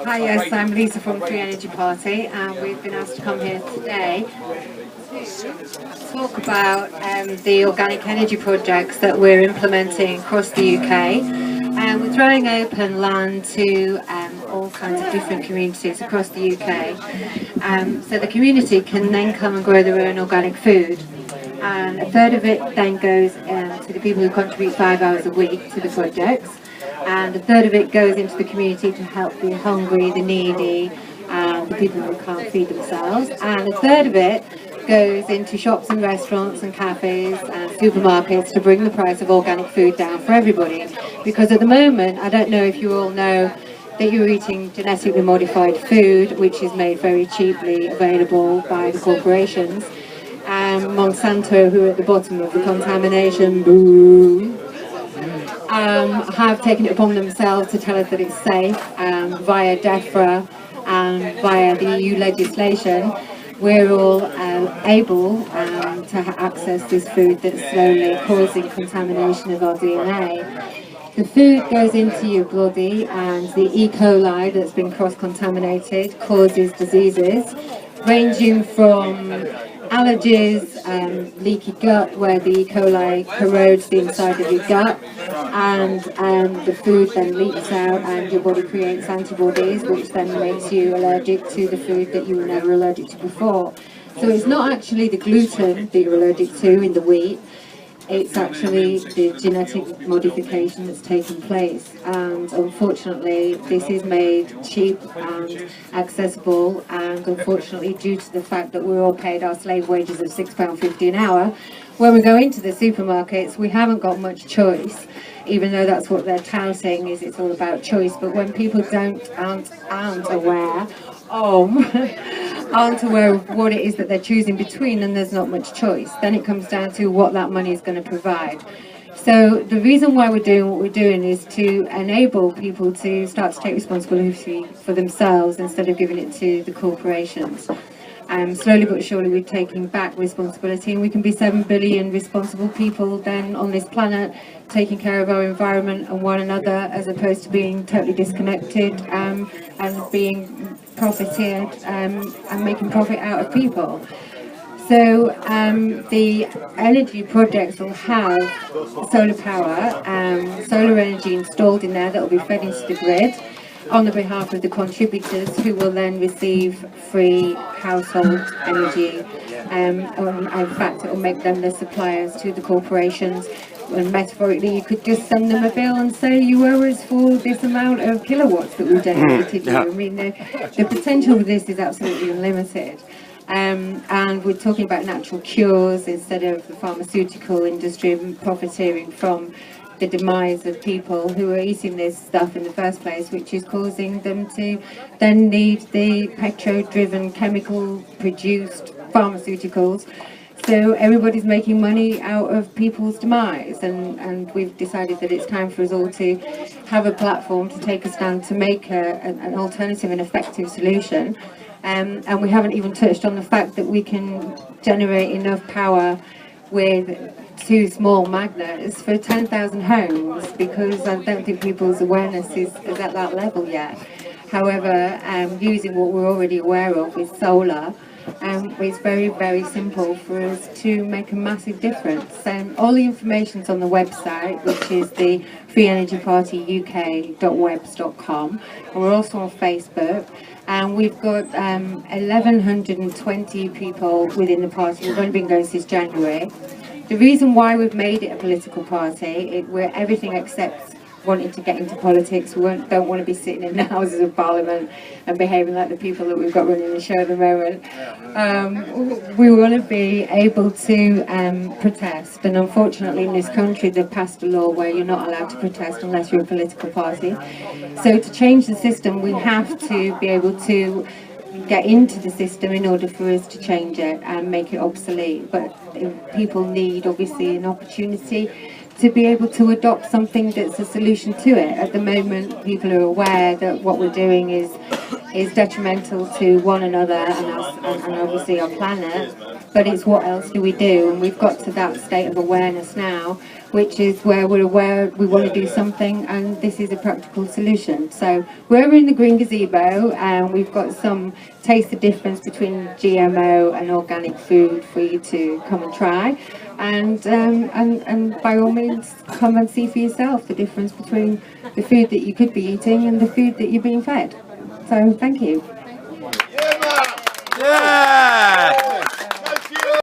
Hi, yes, I'm Lisa from Free Energy Party, and we've been asked to come here today to talk about the organic energy projects that we're implementing across the UK. We're throwing open land to all kinds of different communities across the UK, so the community can then come and grow their own organic food. And a third of it then goes to the people who contribute 5 hours a week to the projects, and a third of it goes into the community to help the hungry, the needy, and the people who can't feed themselves, and a third of it goes into shops and restaurants and cafes and supermarkets to bring the price of organic food down for everybody. Because at the moment, I don't know if you all know that you're eating genetically modified food, which is made very cheaply available by the corporations. Monsanto, who are at the bottom of the contamination, boo, have taken it upon themselves to tell us that it's safe via DEFRA and via the EU legislation. We're all able to access this food that's slowly causing contamination of our DNA. The food goes into your body, and the E. coli that's been cross-contaminated causes diseases ranging from allergies, leaky gut, where the E. coli corrodes the inside of your gut, and the food then leaks out and your body creates antibodies, which then makes you allergic to the food that you were never allergic to before. So it's not actually the gluten that you're allergic to in the wheat, it's actually the genetic modification that's taken place, and unfortunately this is made cheap and accessible, and unfortunately due to the fact that we're all paid our slave wages of £6.50 an hour, when we go into the supermarkets we haven't got much choice, even though that's what they're touting, is it's all about choice. But when people aren't aware of what it is that they're choosing between, and there's not much choice, then it comes down to what that money is going to provide. So the reason why we're doing what we're doing is to enable people to start to take responsibility for themselves instead of giving it to the corporations. Slowly but surely we're taking back responsibility, and we can be 7 billion responsible people then on this planet, taking care of our environment and one another, as opposed to being totally disconnected and being profiteered and making profit out of people. So the energy projects will have solar power, solar energy installed in there that will be fed into the grid on the behalf of the contributors, who will then receive free household energy. In fact, it will make them the suppliers to the corporations. And metaphorically, you could just send them a bill and say, you owe us for this amount of kilowatts that we've generated. I mean, the potential of this is absolutely unlimited. And we're talking about natural cures instead of the pharmaceutical industry profiteering from the demise of people who are eating this stuff in the first place, which is causing them to then need the petrol-driven, chemical-produced pharmaceuticals. So everybody's making money out of people's demise, and we've decided that it's time for us all to have a platform to take a stand to make an alternative and effective solution. And we haven't even touched on the fact that we can generate enough power with 2 small magnets for 10,000 homes, because I don't think people's awareness is at that level yet. However, using what we're already aware of is solar, it's very, very simple for us to make a massive difference. All the information's on the website, which is the freeenergypartyuk.webs.com, and we're also on Facebook. And we've got 1,120 people within the party. We've only been going since January. The reason why we've made it a political party, we're everything except wanting to get into politics. We don't want to be sitting in the Houses of Parliament and behaving like the people that we've got running the show at the moment. We want to be able to protest, and unfortunately in this country they've passed a law where you're not allowed to protest unless you're a political party. So to change the system, we have to be able to get into the system in order for us to change it and make it obsolete. But people need obviously an opportunity to be able to adopt something that's a solution to it. At the moment, people are aware that what we're doing is detrimental to one another and us, and obviously our planet, but it's what else do we do? And we've got to that state of awareness now which is where we're aware we want to do something, and this is a practical solution. So we're in the Green Gazebo, and we've got some taste the difference between GMO and organic food for you to come and try, and by all means come and see for yourself the difference between the food that you could be eating and the food that you're being fed. So thank you. Yeah!